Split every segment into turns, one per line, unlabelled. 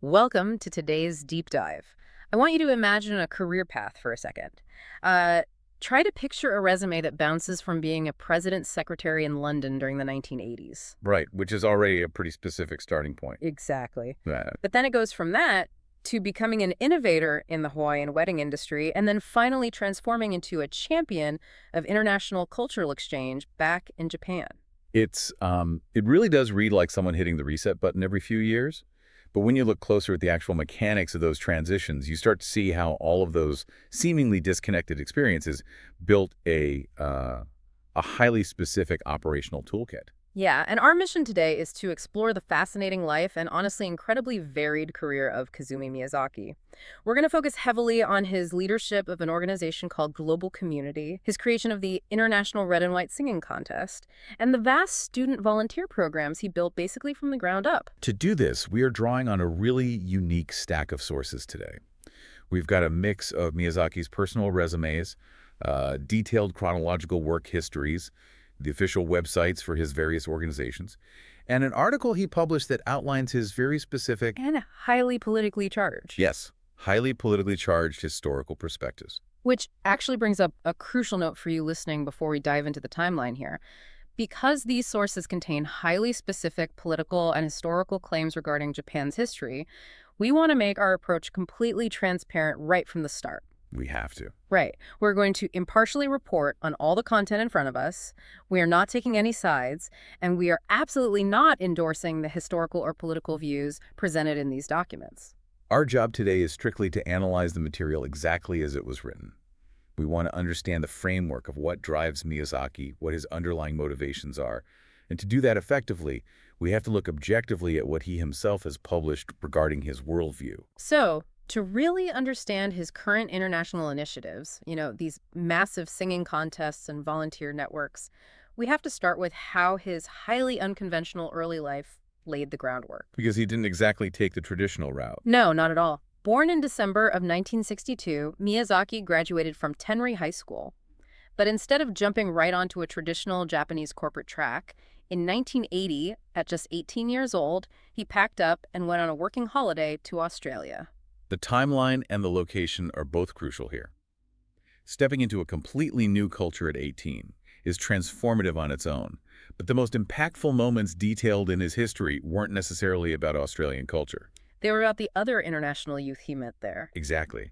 Welcome to today's deep dive. I want you to imagine a career path for a second. Try to picture a resume that bounces from being a president's secretary in London during the 1980s.
Right, which is already a pretty specific starting point.
Exactly.
Yeah.
But then it goes from that to becoming an innovator in the Hawaiian wedding industry, and then finally transforming into a champion of international cultural exchange back in Japan.
It really does read like someone hitting the reset button every few years. But when you look closer at the actual mechanics of those transitions, you start to see how all of those seemingly disconnected experiences built a highly specific operational toolkit.
Yeah, and our mission today is to explore the fascinating life and honestly incredibly varied career of Kazumi Miyazaki. We're going to focus heavily on his leadership of an organization called Global Community, his creation of the International Red and White Singing Contest, and the vast student volunteer programs he built basically from the ground up.
To do this, we are drawing on a really unique stack of sources today. We've got a mix of Miyazaki's personal resumes, detailed chronological work histories, the official websites for his various organizations, and an article he published that outlines his very specific,
And highly politically charged.
yes, highly politically charged historical perspectives.
Which actually brings up a crucial note for you listening before we dive into the timeline here. Because these sources contain highly specific political and historical claims regarding Japan's history, we want to make our approach completely transparent right from the start.
We have to.
Right. We're going to impartially report on all the content in front of us. We are not taking any sides, and we are absolutely not endorsing the historical or political views presented in these documents.
Our job today is strictly to analyze the material exactly as it was written. We want to understand the framework of what drives Miyazaki, what his underlying motivations are. And to do that effectively, we have to look objectively at what he himself has published regarding his worldview.
So, to really understand his current international initiatives, these massive singing contests and volunteer networks, we have to start with how his highly unconventional early life laid the groundwork.
Because he didn't exactly take the traditional route.
No, not at all. Born in December of 1962, Miyazaki graduated from Tenri High School. But instead of jumping right onto a traditional Japanese corporate track, in 1980, at just 18 years old, he packed up and went on a working holiday to Australia.
The timeline and the location are both crucial here. Stepping into a completely new culture at 18 is transformative on its own, but the most impactful moments detailed in his history weren't necessarily about Australian culture.
They were about the other international youth he met there.
Exactly.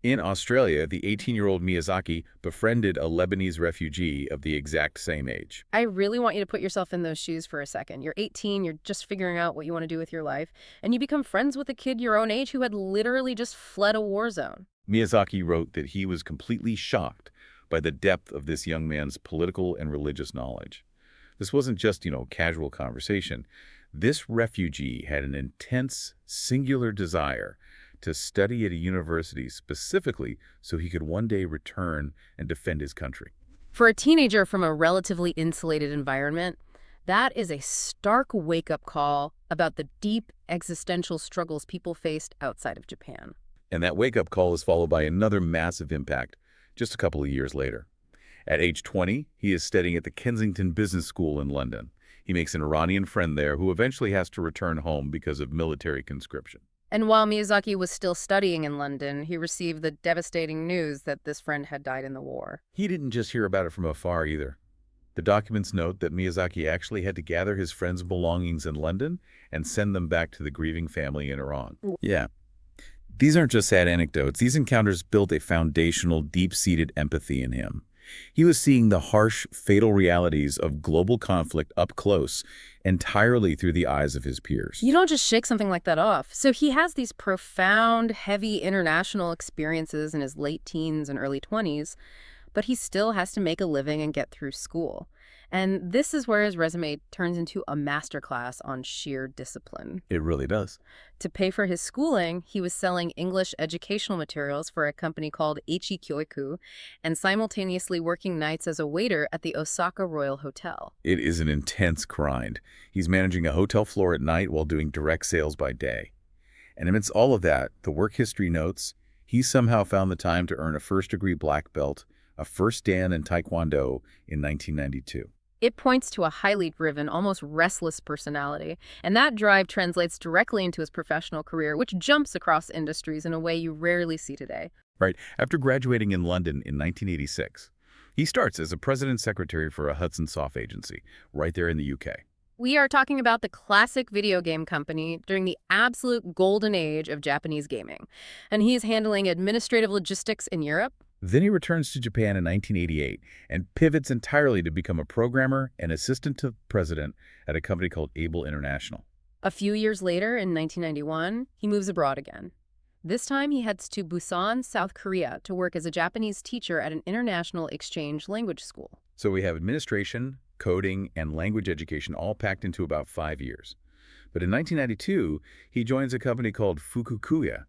In Australia, the 18-year-old Miyazaki befriended a Lebanese refugee of the exact same age.
I really want you to put yourself in those shoes for a second. You're 18, you're just figuring out what you want to do with your life, and you become friends with a kid your own age who had literally just fled a war zone.
Miyazaki wrote that he was completely shocked by the depth of this young man's political and religious knowledge. This wasn't just, casual conversation. This refugee had an intense, singular desire to study at a university specifically so he could one day return and defend his country.
For a teenager from a relatively insulated environment, that is a stark wake-up call about the deep existential struggles people faced outside of Japan.
And that wake-up call is followed by another massive impact just a couple of years later. At age 20, he is studying at the Kensington Business School in London. He makes an Iranian friend there who eventually has to return home because of military conscription.
And while Miyazaki was still studying in London, he received the devastating news that this friend had died in the war.
He didn't just hear about it from afar either. The documents note that Miyazaki actually had to gather his friend's belongings in London and send them back to the grieving family in Iran. Yeah. These aren't just sad anecdotes. These encounters built a foundational, deep-seated empathy in him. He was seeing the harsh, fatal realities of global conflict up close, entirely through the eyes of his peers.
You don't just shake something like that off. So he has these profound, heavy international experiences in his late teens and early 20s, but he still has to make a living and get through school. And this is where his resume turns into a masterclass on sheer discipline.
It really does.
To pay for his schooling, he was selling English educational materials for a company called Eichi Kyoiku and simultaneously working nights as a waiter at the Osaka Royal Hotel.
It is an intense grind. He's managing a hotel floor at night while doing direct sales by day. And amidst all of that, the work history notes, he somehow found the time to earn a first-degree black belt, a first dan in Taekwondo in 1992.
It points to a highly driven, almost restless personality, and that drive translates directly into his professional career, which jumps across industries in a way you rarely see today.
Right. After graduating in London in 1986, he starts as a president's secretary for a Hudson Soft agency, right there in the UK.
We are talking about the classic video game company during the absolute golden age of Japanese gaming, and he is handling administrative logistics in Europe.
Then he returns to Japan in 1988 and pivots entirely to become a programmer and assistant to the president at a company called Able International.
A few years later, in 1991, he moves abroad again. This time, he heads to Busan, South Korea, to work as a Japanese teacher at an international exchange language school.
So we have administration, coding, and language education all packed into about 5 years. But in 1992, he joins a company called Fukukuya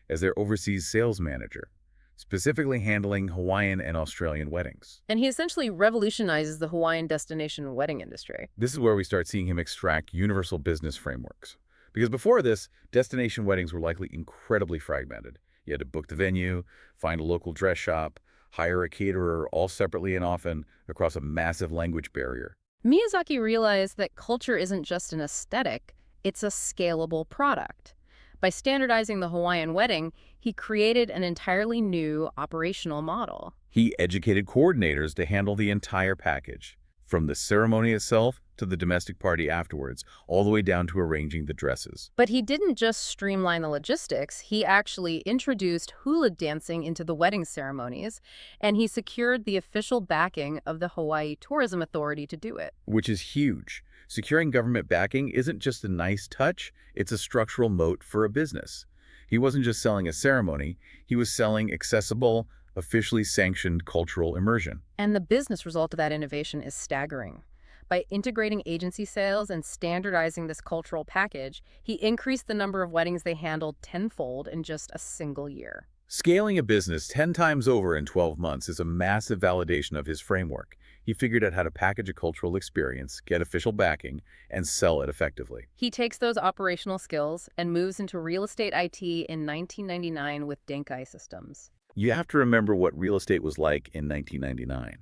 as their overseas sales manager, specifically handling Hawaiian and Australian weddings.
And he essentially revolutionizes the Hawaiian destination wedding industry.
This is where we start seeing him extract universal business frameworks. Because before this, destination weddings were likely incredibly fragmented. You had to book the venue, find a local dress shop, hire a caterer, all separately and often across a massive language barrier.
Miyazaki realized that culture isn't just an aesthetic, it's a scalable product. By standardizing the Hawaiian wedding, he created an entirely new operational model.
He educated coordinators to handle the entire package, from the ceremony itself to the domestic party afterwards, all the way down to arranging the dresses.
But he didn't just streamline the logistics, he actually introduced hula dancing into the wedding ceremonies, and he secured the official backing of the Hawaii Tourism Authority to do it.
Which is huge. Securing government backing isn't just a nice touch, it's a structural moat for a business. He wasn't just selling a ceremony, he was selling accessible, officially sanctioned cultural immersion.
And the business result of that innovation is staggering. By integrating agency sales and standardizing this cultural package, he increased the number of weddings they handled tenfold in just a single year.
Scaling a business 10 times over in 12 months is a massive validation of his framework. He figured out how to package a cultural experience, get official backing, and sell it effectively.
He takes those operational skills and moves into real estate IT in 1999 with Denkai Systems.
You have to remember what real estate was like in 1999.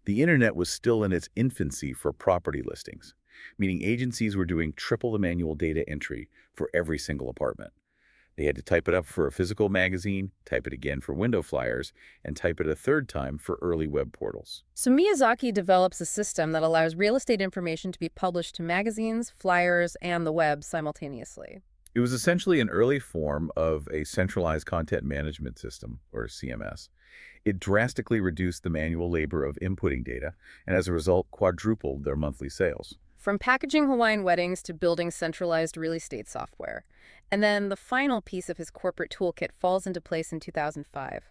The internet was still in its infancy for property listings, meaning agencies were doing triple the manual data entry for every single apartment. They had to type it up for a physical magazine, type it again for window flyers, and type it a third time for early web portals.
So Miyazaki develops a system that allows real estate information to be published to magazines, flyers, and the web simultaneously.
It was essentially an early form of a centralized content management system, or CMS. It drastically reduced the manual labor of inputting data, and as a result, quadrupled their monthly sales.
From packaging Hawaiian weddings to building centralized real estate software. And then the final piece of his corporate toolkit falls into place in 2005.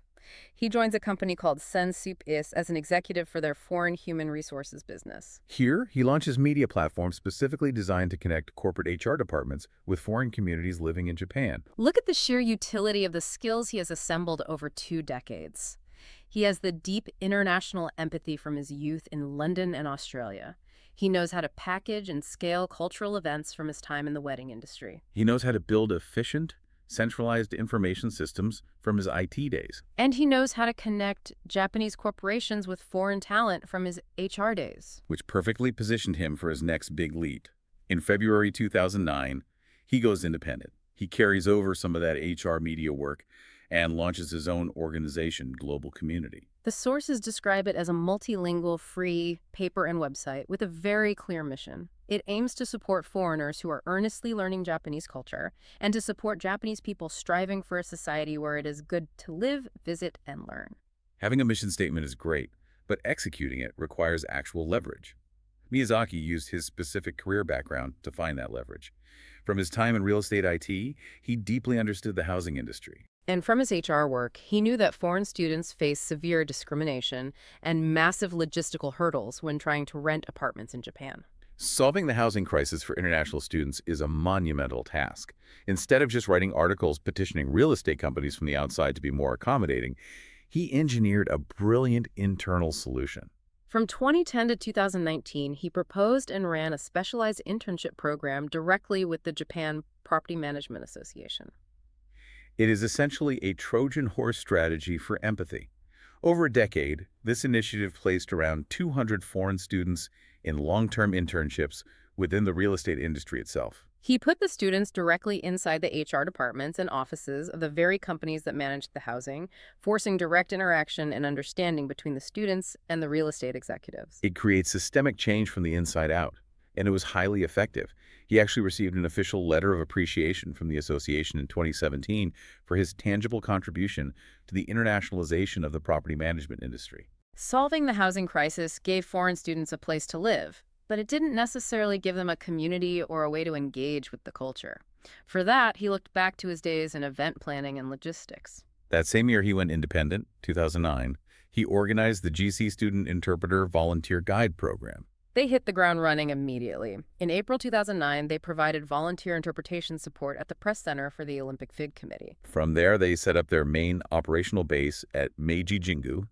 He joins a company called Sensup-is as an executive for their foreign human resources business.
Here, he launches media platforms specifically designed to connect corporate HR departments with foreign communities living in Japan.
Look at the sheer utility of the skills he has assembled over 2 decades. He has the deep international empathy from his youth in London and Australia. He knows how to package and scale cultural events from his time in the wedding industry.
He knows how to build efficient, centralized information systems from his IT days.
And he knows how to connect Japanese corporations with foreign talent from his HR days.
Which perfectly positioned him for his next big leap. In February 2009, he goes independent. He carries over some of that HR media work and launches his own organization, Global Community.
The sources describe it as a multilingual, free paper and website with a very clear mission. It aims to support foreigners who are earnestly learning Japanese culture and to support Japanese people striving for a society where it is good to live, visit, and learn.
Having a mission statement is great, but executing it requires actual leverage. Miyazaki used his specific career background to find that leverage. From his time in real estate IT, he deeply understood the housing industry.
And from his HR work, he knew that foreign students face severe discrimination and massive logistical hurdles when trying to rent apartments in Japan.
Solving the housing crisis for international students is a monumental task. Instead of just writing articles petitioning real estate companies from the outside to be more accommodating, he engineered a brilliant internal solution.
From 2010 to 2019, he proposed and ran a specialized internship program directly with the Japan Property Management Association.
It is essentially a Trojan horse strategy for empathy. Over a decade, this initiative placed around 200 foreign students in long-term internships within the real estate industry itself.
He put the students directly inside the HR departments and offices of the very companies that managed the housing, forcing direct interaction and understanding between the students and the real estate executives.
It creates systemic change from the inside out, and it was highly effective. He actually received an official letter of appreciation from the association in 2017 for his tangible contribution to the internationalization of the property management industry.
Solving the housing crisis gave foreign students a place to live, but it didn't necessarily give them a community or a way to engage with the culture. For that, he looked back to his days in event planning and logistics.
That same year he went independent, 2009. He organized the GC Student Interpreter Volunteer Guide Program.
They hit the ground running immediately. In April 2009, they provided volunteer interpretation support at the Press Center for the Olympic Fig Committee.
From there, they set up their main operational base at Meiji Jingu,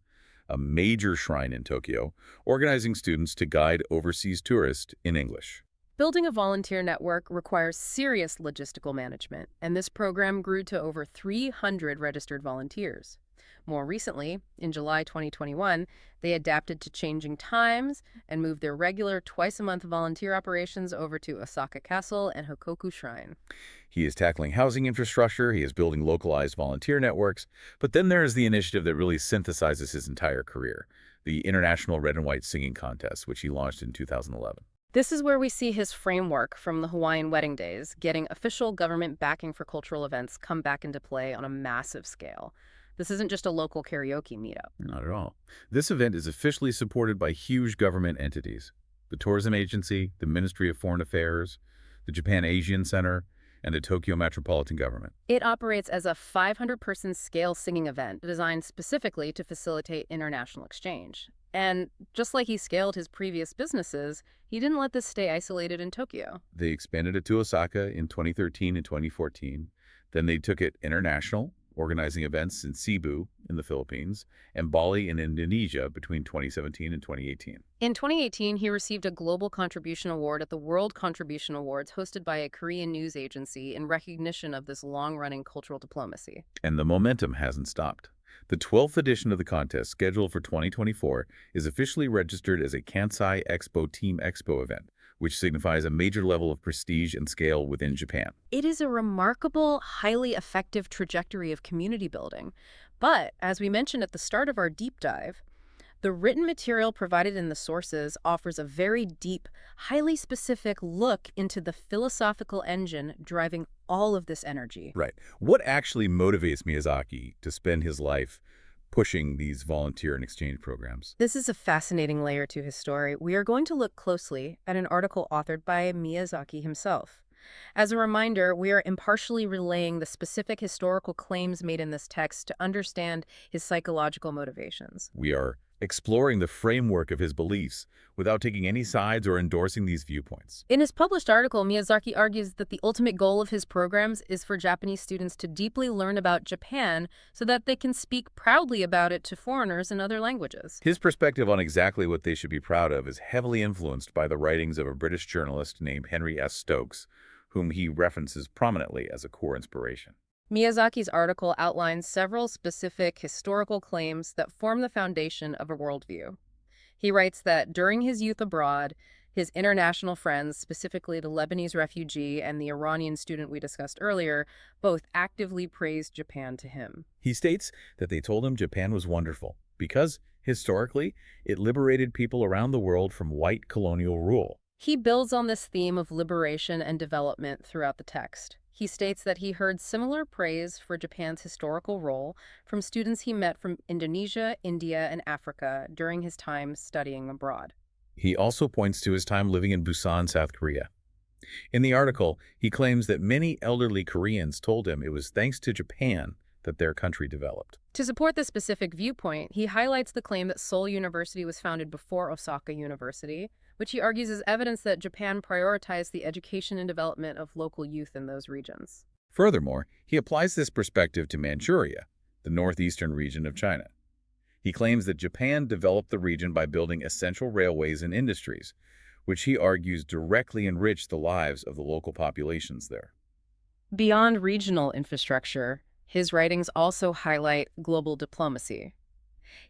a major shrine in Tokyo, organizing students to guide overseas tourists in English.
Building a volunteer network requires serious logistical management, and this program grew to over 300 registered volunteers. More recently, in July 2021, they adapted to changing times and moved their regular twice-a-month volunteer operations over to Osaka Castle and Hokoku Shrine.
He is tackling housing infrastructure, he is building localized volunteer networks, but then there is the initiative that really synthesizes his entire career, the International Red and White Singing Contest, which he launched in 2011.
This is where we see his framework from the Hawaiian wedding days, getting official government backing for cultural events, come back into play on a massive scale. This isn't just a local karaoke meetup.
Not at all. This event is officially supported by huge government entities: the Tourism Agency, the Ministry of Foreign Affairs, the Japan Asian Center, and the Tokyo Metropolitan Government.
It operates as a 500-person scale singing event designed specifically to facilitate international exchange. And just like he scaled his previous businesses, he didn't let this stay isolated in Tokyo.
They expanded it to Osaka in 2013 and 2014. Then they took it international, organizing events in Cebu in the Philippines and Bali in Indonesia between 2017 and 2018.
In 2018, he received a Global Contribution Award at the World Contribution Awards hosted by a Korean news agency in recognition of this long-running cultural diplomacy.
And the momentum hasn't stopped. The 12th edition of the contest, scheduled for 2024, is officially registered as a Kansai Expo Team Expo event, which signifies a major level of prestige and scale within Japan.
It is a remarkable, highly effective trajectory of community building. But, as we mentioned at the start of our deep dive, the written material provided in the sources offers a very deep, highly specific look into the philosophical engine driving all of this energy.
Right. What actually motivates Miyazaki to spend his life pushing these volunteer and exchange programs?
This is a fascinating layer to his story. We are going to look closely at an article authored by Miyazaki himself. As a reminder, we are impartially relaying the specific historical claims made in this text to understand his psychological motivations.
We are exploring the framework of his beliefs without taking any sides or endorsing these viewpoints.
In his published article, Miyazaki argues that the ultimate goal of his programs is for Japanese students to deeply learn about Japan so that they can speak proudly about it to foreigners in other languages.
His perspective on exactly what they should be proud of is heavily influenced by the writings of a British journalist named Henry S. Stokes, whom he references prominently as a core inspiration.
Miyazaki's article outlines several specific historical claims that form the foundation of a worldview. He writes that during his youth abroad, his international friends, specifically the Lebanese refugee and the Iranian student we discussed earlier, both actively praised Japan to him.
He states that they told him Japan was wonderful because, historically, it liberated people around the world from white colonial rule.
He builds on this theme of liberation and development throughout the text. He states that he heard similar praise for Japan's historical role from students he met from Indonesia, India, and Africa during his time studying abroad.
He also points to his time living in Busan, South Korea. In the article, he claims that many elderly Koreans told him it was thanks to Japan that their country developed.
To support this specific viewpoint, he highlights the claim that Seoul University was founded before Osaka University, which he argues is evidence that Japan prioritized the education and development of local youth in those regions.
Furthermore, he applies this perspective to Manchuria, the northeastern region of China. He claims that Japan developed the region by building essential railways and industries, which he argues directly enriched the lives of the local populations there.
Beyond regional infrastructure, his writings also highlight global diplomacy.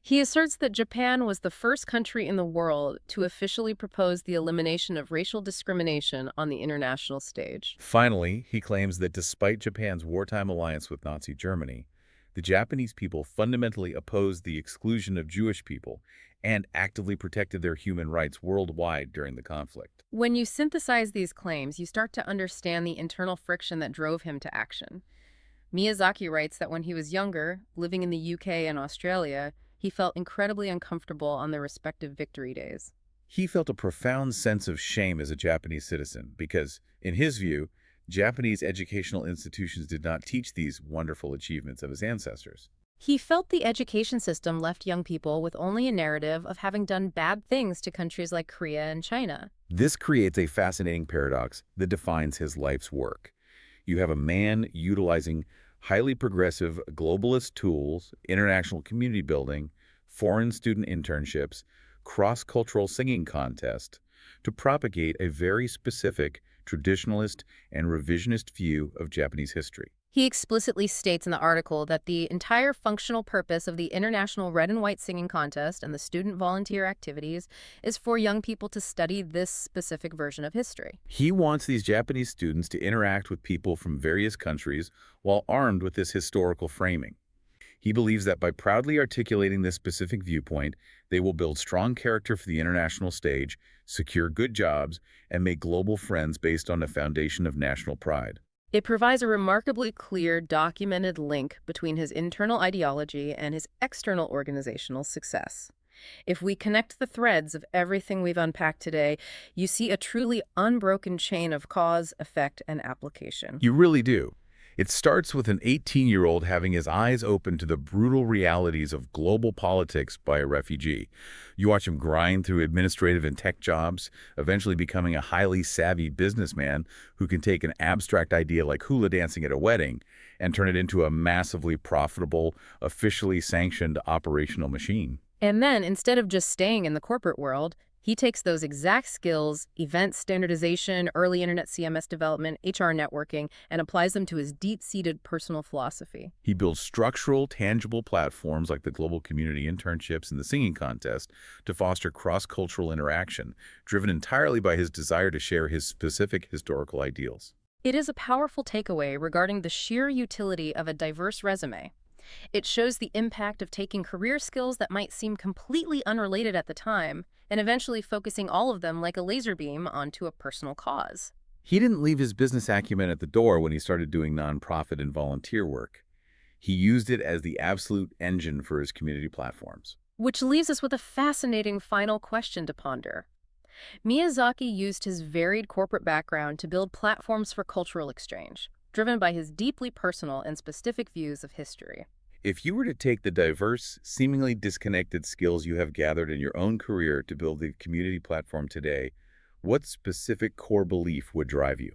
He asserts that Japan was the first country in the world to officially propose the elimination of racial discrimination on the international stage.
Finally, he claims that despite Japan's wartime alliance with Nazi Germany, the Japanese people fundamentally opposed the exclusion of Jewish people and actively protected their human rights worldwide during the conflict.
When you synthesize these claims, you start to understand the internal friction that drove him to action. Miyazaki writes that when he was younger, living in the UK and Australia, he felt incredibly uncomfortable on their respective victory days.
He felt a profound sense of shame as a Japanese citizen because, in his view, Japanese educational institutions did not teach these wonderful achievements of his ancestors.
He felt the education system left young people with only a narrative of having done bad things to countries like Korea and China.
This creates a fascinating paradox that defines his life's work. You have a man utilizing highly progressive globalist tools, international community building, foreign student internships, cross-cultural singing contest to propagate a very specific traditionalist and revisionist view of Japanese history.
He explicitly states in the article that the entire functional purpose of the International Red and White Singing Contest and the student volunteer activities is for young people to study this specific version of history.
He wants these Japanese students to interact with people from various countries while armed with this historical framing. He believes that by proudly articulating this specific viewpoint, they will build strong character for the international stage, secure good jobs, and make global friends based on a foundation of national pride.
It provides a remarkably clear, documented link between his internal ideology and his external organizational success. If we connect the threads of everything we've unpacked today, you see a truly unbroken chain of cause, effect, and application.
You really do. It starts with an 18-year-old having his eyes open to the brutal realities of global politics by a refugee. You watch him grind through administrative and tech jobs, eventually becoming a highly savvy businessman who can take an abstract idea like hula dancing at a wedding and turn it into a massively profitable, officially sanctioned operational machine.
And then, instead of just staying in the corporate world, he takes those exact skills, event standardization, early internet CMS development, HR networking, and applies them to his deep-seated personal philosophy.
He builds structural, tangible platforms like the global community internships and the singing contest to foster cross-cultural interaction, driven entirely by his desire to share his specific historical ideals.
It is a powerful takeaway regarding the sheer utility of a diverse resume. It shows the impact of taking career skills that might seem completely unrelated at the time and eventually focusing all of them like a laser beam onto a personal cause.
He didn't leave his business acumen at the door when he started doing nonprofit and volunteer work. He used it as the absolute engine for his community platforms.
Which leaves us with a fascinating final question to ponder. Miyazaki used his varied corporate background to build platforms for cultural exchange, driven by his deeply personal and specific views of history.
If you were to take the diverse, seemingly disconnected skills you have gathered in your own career to build the community platform today, what specific core belief would drive you?